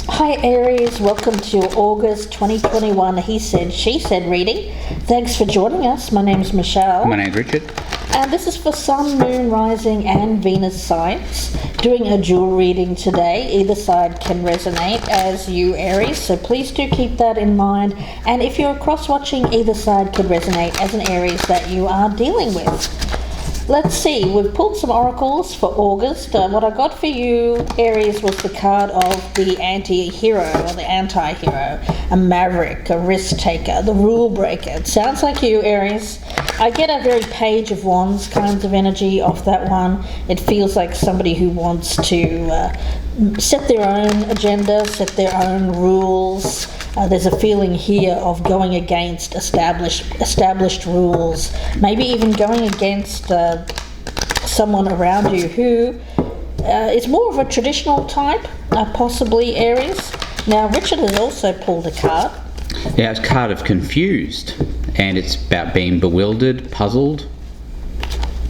Hi Aries, welcome to your August 2021 He Said, She Said reading. Thanks for joining us. My name's Michelle. My name's Richard. And this is for Sun, Moon, Rising and Venus signs. Doing a dual reading today. Either side can resonate as you, Aries, so please do keep that in mind. And if you're cross-watching, either side could resonate as an Aries that you are dealing with. Let's see, we've pulled some oracles for August. What I got for you, Aries, was the card of the anti-hero or the anti-hero, a maverick, a risk-taker, the rule breaker. It sounds like you, Aries. I get a very Page of Wands kinds of energy off that one. It feels like somebody who wants to set their own agenda, set their own rules. There's a feeling here of going against established rules, maybe even going against someone around you who is more of a traditional type, possibly Aries. Now, Richard has also pulled a card. Yeah, it's a card of confused, and it's about being bewildered, puzzled,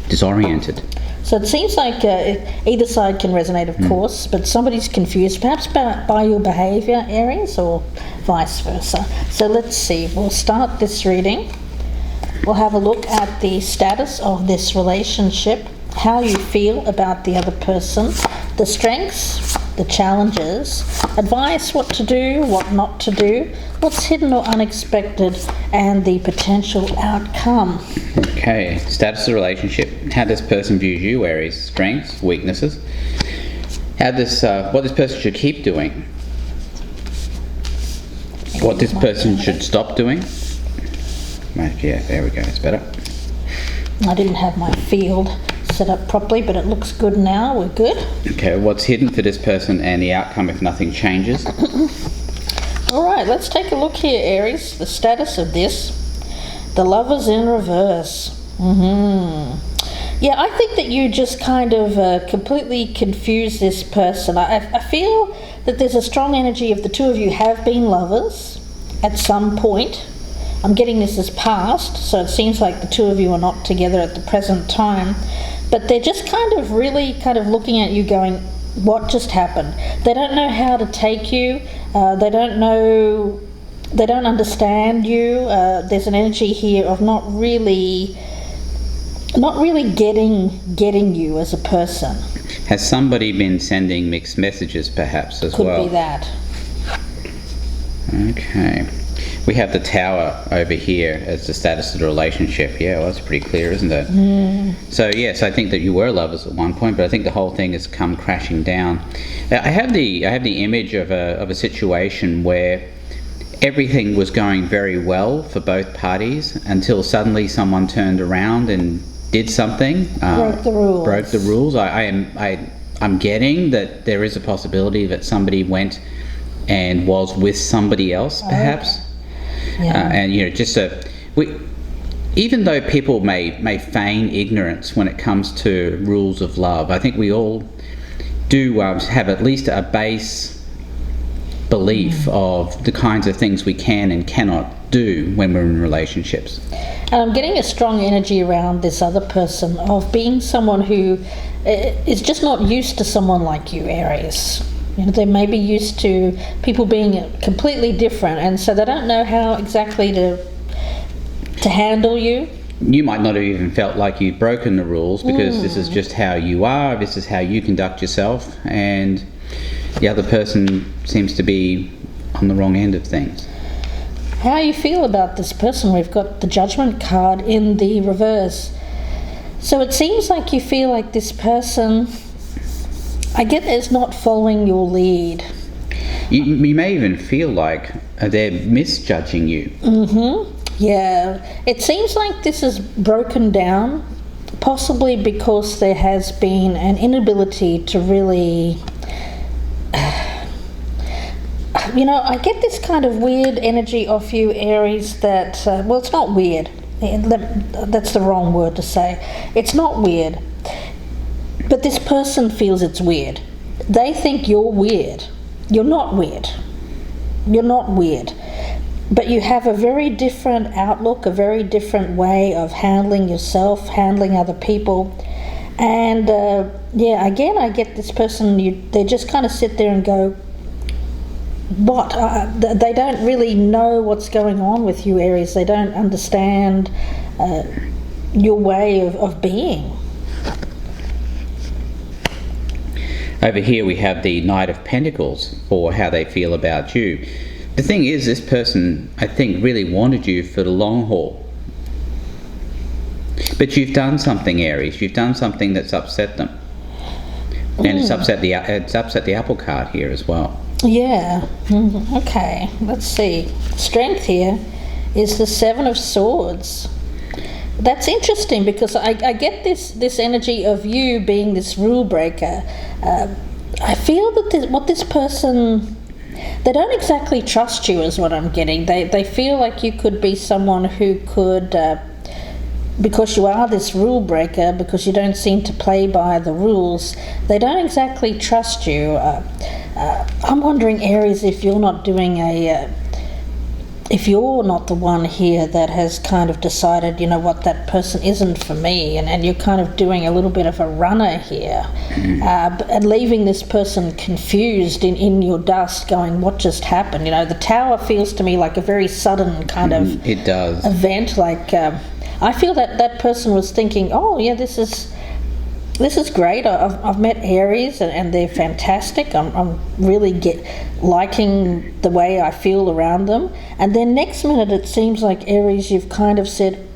disoriented. So it seems like either side can resonate, of course, but somebody's confused, perhaps by your behaviour, Aries, or vice versa. So let's see, we'll start this reading. We'll have a look at the status of this relationship, how you feel about the other person, the strengths, the challenges, advice, what to do, what not to do, what's hidden or unexpected, and the potential outcome. Okay, status of the relationship. How this person views you, Aries. Strengths, weaknesses. What this person should keep doing. What this person should stop doing. Yeah, there we go, it's better. I didn't have my field set up properly, but it looks good now. We're good. Okay, what's hidden for this person and the outcome if nothing changes. All right, let's take a look here, Aries. The status of this. The Lovers in reverse. Yeah, I think that you just kind of completely confuse this person. I feel that there's a strong energy of the two of you have been lovers at some point. I'm getting this as past, so it seems like the two of you are not together at the present time. But they're just really looking at you going, what just happened? They don't know how to take you. They don't understand you. There's an energy here of not really getting you as a person. Has somebody been sending mixed messages perhaps as well? Could be that. Okay. We have the Tower over here as the status of the relationship. Yeah, well, that's pretty clear, isn't it? So yes, I think that you were lovers at one point, but I think the whole thing has come crashing down. I have the image of a situation where everything was going very well for both parties until suddenly someone turned around and did something. Broke the rules. I'm getting that there is a possibility that somebody went and was with somebody else, perhaps. Yeah. And even though people may feign ignorance when it comes to rules of love, I think we all do have at least a base belief of the kinds of things we can and cannot do when we're in relationships. And I'm getting a strong energy around this other person of being someone who is just not used to someone like you, Aries. They may be used to people being completely different, and so they don't know how exactly to handle you. You might not have even felt like you've broken the rules because this is just how you are, this is how you conduct yourself, and the other person seems to be on the wrong end of things. How you feel about this person? We've got the Judgment card in the reverse. So it seems like you feel like this person, I get it's not following your lead. You may even feel like they're misjudging you. Yeah. It seems like this is broken down, possibly because there has been an inability to really... I get this kind of weird energy off you, Aries, that... well, it's not weird. That's the wrong word to say. It's not weird. But this person feels it's weird. They think you're weird. You're not weird. You're not weird. But you have a very different outlook, a very different way of handling yourself, handling other people. And again, I get this person, they just kind of sit there and go, what? They don't really know what's going on with you, Aries. They don't understand your way of being. Over here we have the Knight of Pentacles for how they feel about you. The thing is, this person, I think, really wanted you for the long haul. But you've done something, Aries. You've done something that's upset them. And it's upset the apple cart here as well. Yeah. Okay. Let's see. Strength here is the Seven of Swords. That's interesting because I get this energy of you being this rule breaker. I feel that what this person, they don't exactly trust you is what I'm getting. They feel like you could be someone who could, because you are this rule breaker, because you don't seem to play by the rules, they don't exactly trust you. I'm wondering, Aries, if you're not doing if you're not the one here that has kind of decided, you know what, that person isn't for me, and you're kind of doing a little bit of a runner here, and leaving this person confused in your dust, going, what just happened? You know, the Tower feels to me like a very sudden kind of it does. event. Like, I feel that person was thinking, oh yeah, this is great. I've met Aries and they're fantastic. I'm really liking the way I feel around them. And then next minute it seems like, Aries, you've kind of said,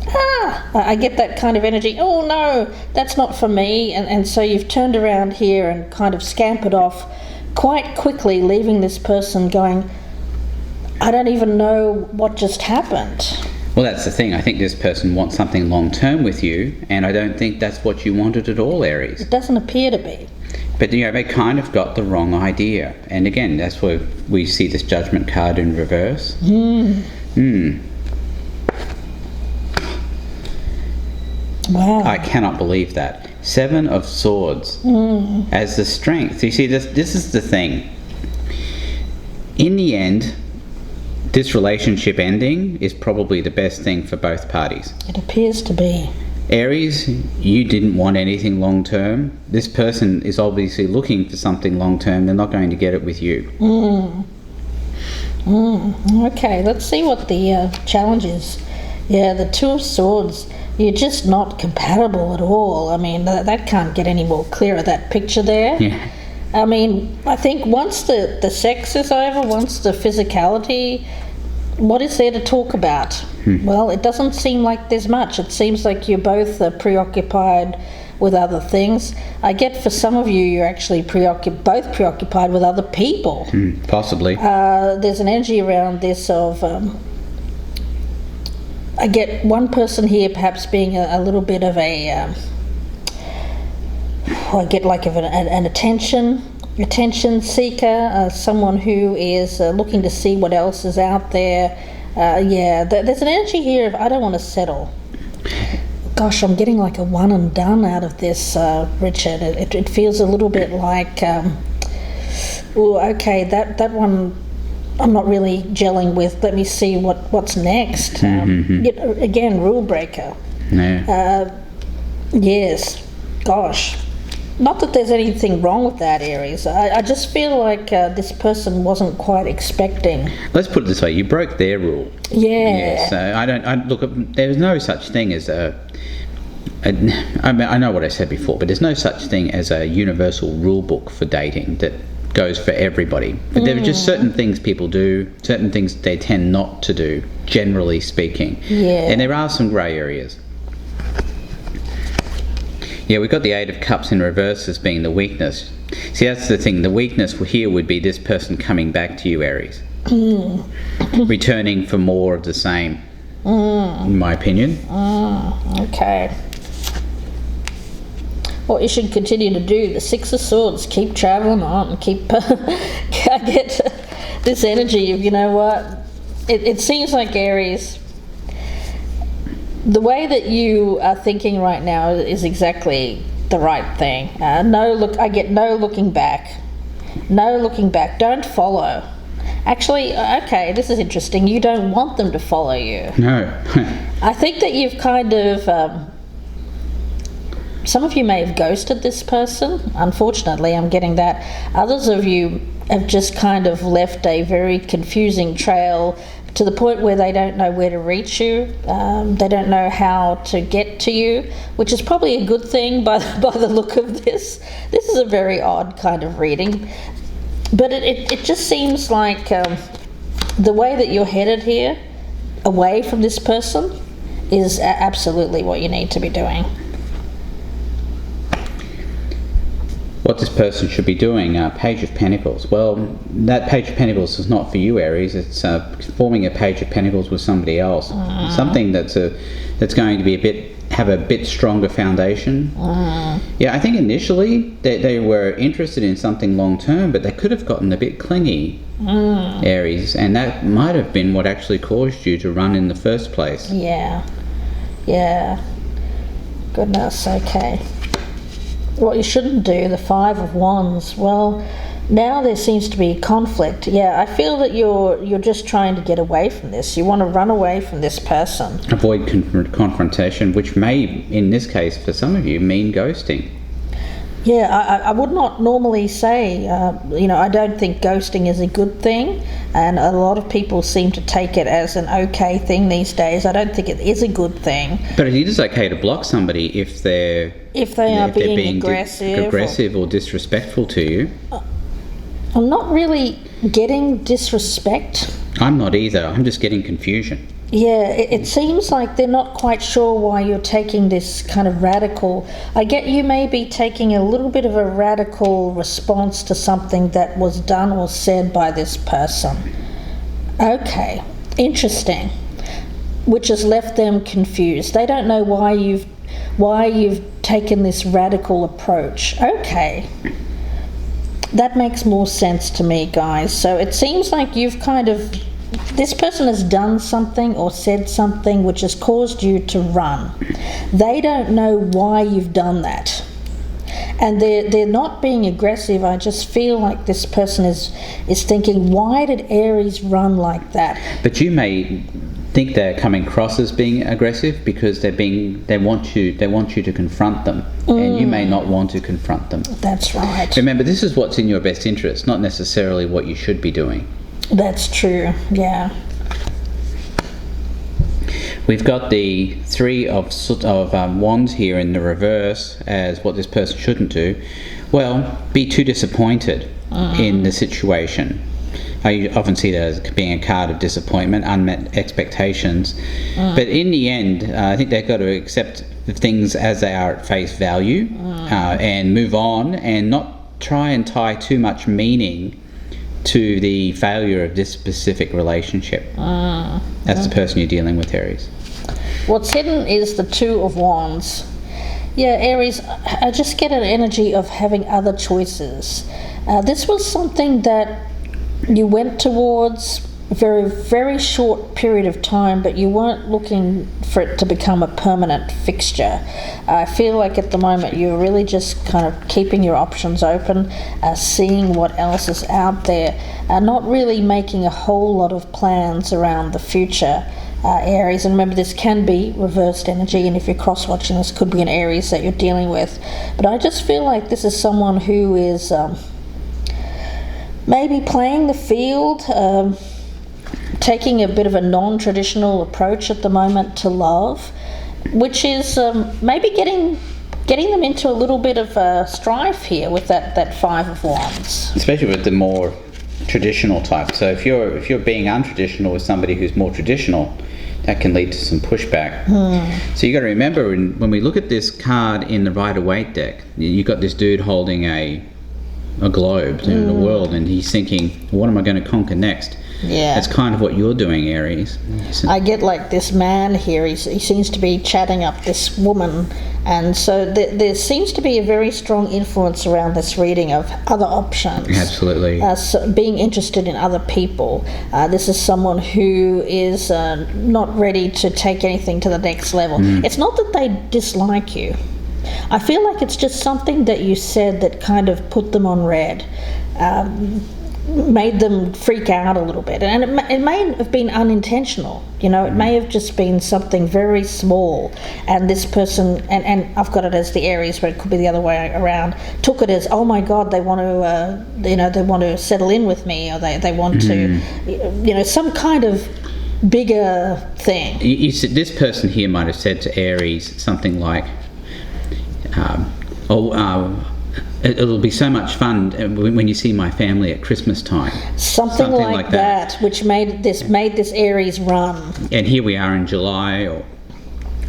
I get that kind of energy. Oh no, that's not for me. And so you've turned around here and kind of scampered off quite quickly, leaving this person going, I don't even know what just happened. Well, that's the thing. I think this person wants something long-term with you, and I don't think that's what you wanted at all, Aries. It doesn't appear to be. But, you know, they kind of got the wrong idea. And again, that's where we see this Judgment card in reverse. Wow. I cannot believe that. Seven of Swords as the strength. You see, this is the thing. In the end, this relationship ending is probably the best thing for both parties. It appears to be. Aries, you didn't want anything long term. This person is obviously looking for something long term. They're not going to get it with you. Okay, let's see what the challenge is. Yeah, the Two of Swords. You're just not compatible at all. I mean, that can't get any more clearer, that picture there. Yeah. I mean, I think once the sex is over, once the physicality, what is there to talk about? Well, it doesn't seem like there's much. It seems like you're both preoccupied with other things. I get for some of you, you're actually both preoccupied with other people. Possibly. There's an energy around this of, I get one person here perhaps being a little bit of a, I get like an attention seeker, someone who is looking to see what else is out there. There's an energy here of I don't want to settle. Gosh, I'm getting like a one and done out of this, Richard. It feels a little bit like, okay, that one I'm not really gelling with. Let me see what's next. Again, rule breaker. Yeah. Yes, gosh. Not that there's anything wrong with that, Aries. I just feel like this person wasn't quite expecting. Let's put it this way: you broke their rule. Yeah. So there's no such thing as I know what I said before, but there's no such thing as a universal rule book for dating that goes for everybody. But there are just certain things people do, certain things they tend not to do, generally speaking. Yeah. And there are some grey areas. Yeah, we've got the Eight of Cups in reverse as being the weakness. See, that's the thing. The weakness here would be this person coming back to you, Aries. Returning for more of the same, in my opinion. Okay. What you should continue to do, the Six of Swords, keep travelling on and keep... I get this energy of, you know what, it seems like, Aries, the way that you are thinking right now is exactly the right thing. I get no looking back. No looking back. Don't follow. Actually, okay, this is interesting. You don't want them to follow you. No. I think that you've kind of... some of you may have ghosted this person. Unfortunately, I'm getting that. Others of you have just kind of left a very confusing trail to the point where they don't know where to reach you. They don't know how to get to you, which is probably a good thing by the look of this. This is a very odd kind of reading. But it just seems like the way that you're headed here, away from this person, is absolutely what you need to be doing. What this person should be doing, Page of Pentacles. Well, that Page of Pentacles is not for you, Aries. It's forming a Page of Pentacles with somebody else. Something that's going to be have a bit stronger foundation. Yeah, I think initially they were interested in something long term, but they could have gotten a bit clingy, Aries, and that might have been what actually caused you to run in the first place. Yeah. Goodness, okay. What you shouldn't do, the Five of Wands. Well, now there seems to be conflict. Yeah, I feel that you're just trying to get away from this. You want to run away from this person. Avoid confrontation, which may, in this case, for some of you, mean ghosting. Yeah, I would not normally say, I don't think ghosting is a good thing, and a lot of people seem to take it as an okay thing these days. I don't think it is a good thing. But it is okay to block somebody if they're being aggressive or disrespectful to you. I'm not really getting disrespect. I'm not either. I'm just getting confusion. Yeah, it seems like they're not quite sure why you're taking this kind of radical. I get you may be taking a little bit of a radical response to something that was done or said by this person. Okay, interesting. Which has left them confused. They don't know why you've taken this radical approach. Okay. That makes more sense to me, guys. So it seems like this person has done something or said something which has caused you to run. They don't know why you've done that. And they're not being aggressive. I just feel like this person is thinking, why did Aries run like that? But you may think they're coming across as being aggressive because they want you to confront them, and you may not want to confront them. That's right. Remember, this is what's in your best interest, not necessarily what you should be doing. That's true. Yeah. We've got the Three of Wands here in the reverse as what this person shouldn't do. Well, be too disappointed in the situation. I often see that as being a card of disappointment, unmet expectations. But in the end, I think they've got to accept the things as they are at face value and move on, and not try and tie too much meaning to the failure of this specific relationship. That's the person you're dealing with, Aries. What's hidden is the Two of Wands. Yeah, Aries, I just get an energy of having other choices. This was something that you went towards a very, very short period of time, but you weren't looking for it to become a permanent fixture. I feel like at the moment you're really just kind of keeping your options open, seeing what else is out there, not really making a whole lot of plans around the future, Aries. And remember, this can be reversed energy, and if you're cross-watching, this could be an Aries that you're dealing with. But I just feel like this is someone who is maybe playing the field, taking a bit of a non-traditional approach at the moment to love, which is maybe getting them into a little bit of strife here with that Five of Wands. Especially with the more traditional type. So if you're being untraditional with somebody who's more traditional, that can lead to some pushback. So you got to remember, when we look at this card in the Rider-Waite deck, you got this dude holding a globe in the world, and he's thinking, what am I going to conquer next? Yeah, that's kind of what you're doing, Aries. I get like this man here, he seems to be chatting up this woman, and so there seems to be a very strong influence around this reading of other options. Absolutely. So being interested in other people. This is someone who is not ready to take anything to the next level. It's not that they dislike you. I feel like it's just something that you said that kind of put them on red. made them freak out a little bit, and it may have been unintentional. It may have just been something very small, and this person, and I've got it as the Aries, but it could be the other way around, took it as, oh my God, they want to they want to settle in with me, or they want to some kind of bigger thing. You said this person here might have said to Aries something like, it'll be so much fun when you see my family at Christmas time. Something like that, which made this Aries run. And here we are in July or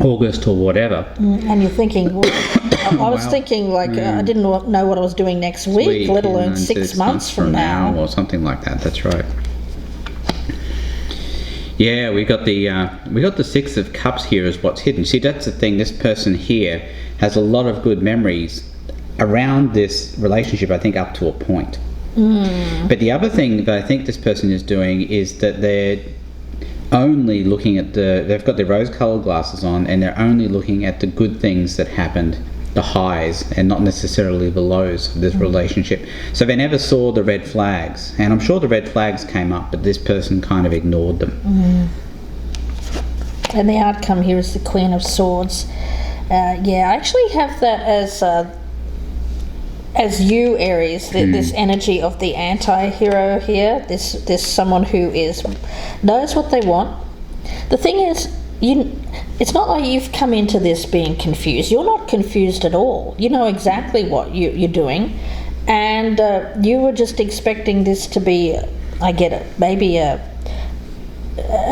August or whatever. And you're thinking, I was thinking like, I didn't know what I was doing next week, let alone 6 months from now. Or something like that, that's right. Yeah, we got the Six of Cups here as what's hidden. See, that's the thing, this person here has a lot of good memories around this relationship, I think, up to a point. But the other thing that I think this person is doing is that they're only looking at they've got their rose-colored glasses on, and they're only looking at the good things that happened, the highs, and not necessarily the lows of this relationship. So they never saw the red flags, and I'm sure the red flags came up, but this person kind of ignored them. And the outcome here is the Queen of Swords. I actually have that as you, Aries, this energy of the anti-hero here, this someone who knows what they want. The thing is, it's not like you've come into this being confused. You're not confused at all. You know exactly what you're doing, and you were just expecting this to be, I get it, maybe a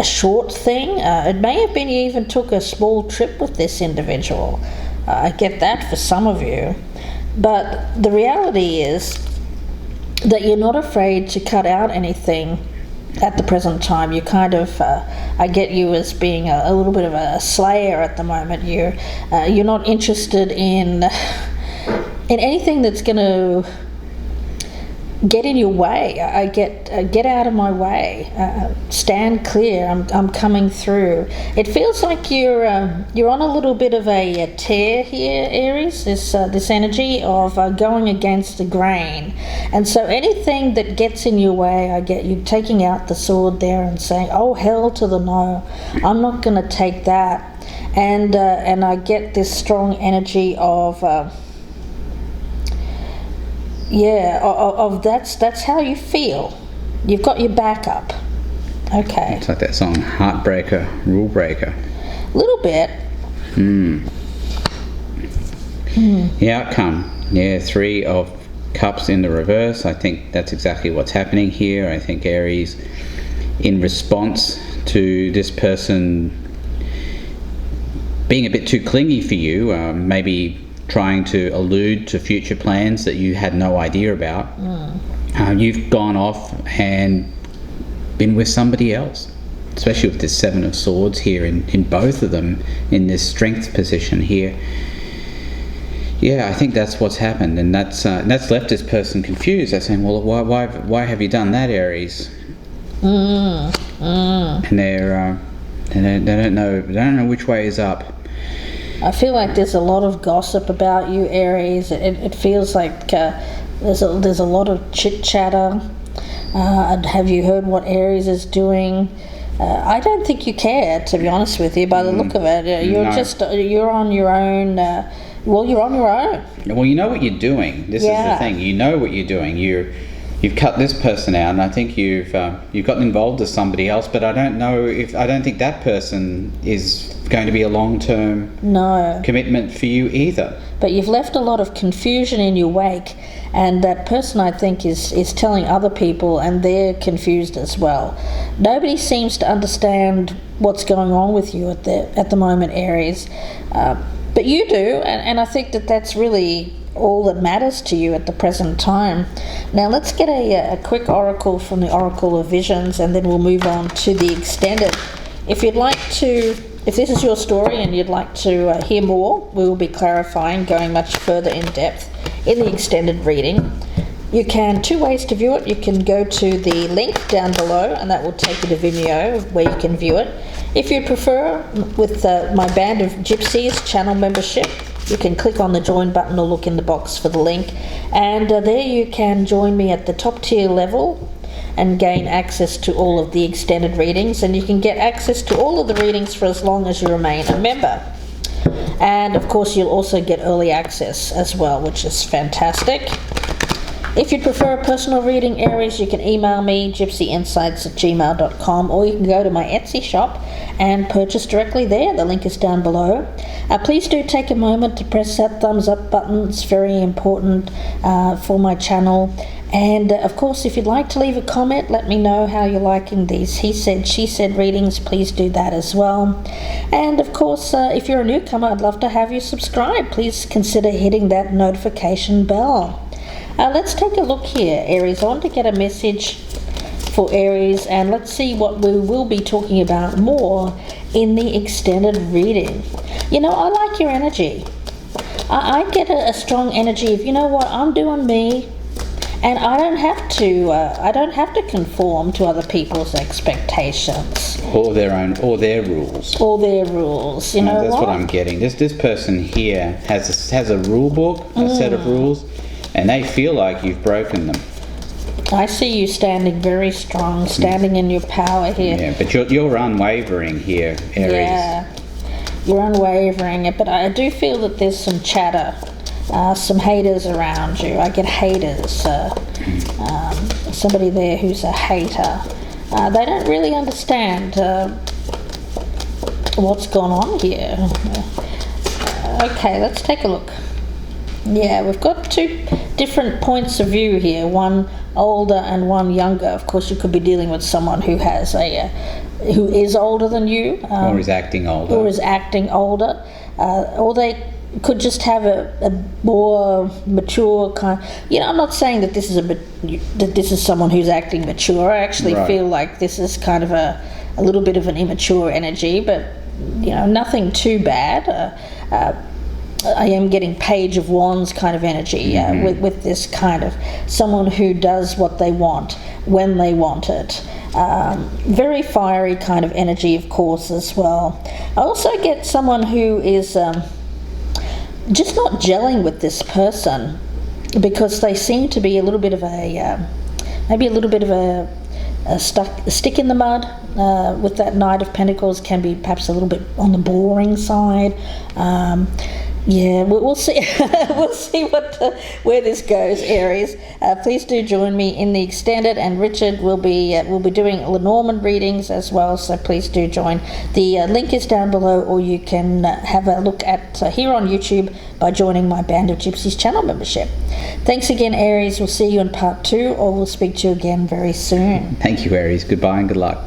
short thing. It may have been you even took a small trip with this individual. I get that for some of you. But the reality is that you're not afraid to cut out anything at the present time. You kind of, I get you as being a little bit of a slayer at the moment. You're not interested in anything that's going to get in your way. I get out of my way. Stand clear. I'm coming through. It feels like you're on a little bit of a tear here, Aries. This energy of going against the grain, and so anything that gets in your way, I get you taking out the sword there and saying, "Oh, hell to the no! I'm not going to take that." And I get this strong energy of. That's how you feel. You've got your back up. Okay. It's like that song, Heartbreaker, Rule Breaker. A little bit. The outcome. Yeah, Three of Cups in the reverse. I think that's exactly what's happening here. I think Aries, in response to this person being a bit too clingy for you, maybe trying to allude to future plans that you had no idea about. You've gone off and been with somebody else, especially with this Seven of Swords here in both of them in this strength position here. Yeah, I think that's what's happened, and that's left this person confused. They're saying, well, why have you done that, Aries? And they don't know which way is up. I feel like there's a lot of gossip about you, Aries. It feels like there's a lot of chit-chatter. Have you heard what Aries is doing? I don't think you care, to be honest with you, by the look of it. You're on your own. You're on your own. Well, you know what you're doing. This is the thing. You know what you're doing. You've cut this person out, and I think you've gotten involved with somebody else. But I don't think that person is going to be a long-term commitment for you either. But you've left a lot of confusion in your wake, and that person, I think, is telling other people, and they're confused as well. Nobody seems to understand what's going on with you at the moment, Aries. But you do, and I think that's really all that matters to you at the present time. Now let's get a quick oracle from the Oracle of Visions, and then we'll move on to the extended. If this is your story and you'd like to hear more, we will be clarifying, going much further in depth in the extended reading. You can, two ways to view it. You can go to the link down below, and that will take you to Vimeo where you can view it. If you prefer, with my Band of Gypsies channel membership, you can click on the join button or look in the box for the link, and there you can join me at the top tier level and gain access to all of the extended readings, and you can get access to all of the readings for as long as you remain a member. And of course you'll also get early access as well, which is fantastic. If you prefer a personal reading, Aries, you can email me, gypsyinsights@gmail.com, or you can go to my Etsy shop and purchase directly there. The link is down below. Please do take a moment to press that thumbs up button. It's very important for my channel. And of course, if you'd like to leave a comment, let me know how you're liking these he said, she said readings. Please do that as well. And of course, if you're a newcomer, I'd love to have you subscribe. Please consider hitting that notification bell. Let's take a look here, Aries. I want to get a message for Aries, and let's see what we will be talking about more in the extended reading. You know, I like your energy. I get a strong energy of, you know what, I'm doing me, and I don't have to conform to other people's expectations or their rules. Or their rules. You know that's what I'm getting. This person here has a rule book, a set of rules, and they feel like you've broken them. I see you standing very strong, standing in your power here. Yeah, but you're unwavering here, Aries. Yeah, you're unwavering, but I do feel that there's some chatter, some haters around you. I get haters, somebody there who's a hater. They don't really understand what's gone on here. Okay, let's take a look. Yeah, we've got two different points of view here, one older and one younger. Of course, you could be dealing with someone who has who is older than you. Or is acting older. Or they could just have a more mature kind. You know, I'm not saying that this is someone who's acting mature. I actually feel like this is kind of a little bit of an immature energy, but you know, nothing too bad. I am getting Page of Wands kind of energy with this kind of someone who does what they want when they want it. Very fiery kind of energy, of course, as well. I also get someone who is just not gelling with this person because they seem to be a little bit of a stick in the mud. With that Knight of Pentacles, can be perhaps a little bit on the boring side. Yeah, we'll see. We'll see where this goes, Aries. Please do join me in the extended, and Richard will be doing Lenormand readings as well. So please do join. The link is down below, or you can have a look at here on YouTube by joining my Band of Gypsies channel membership. Thanks again, Aries. We'll see you in part 2, or we'll speak to you again very soon. Thank you, Aries. Goodbye and good luck.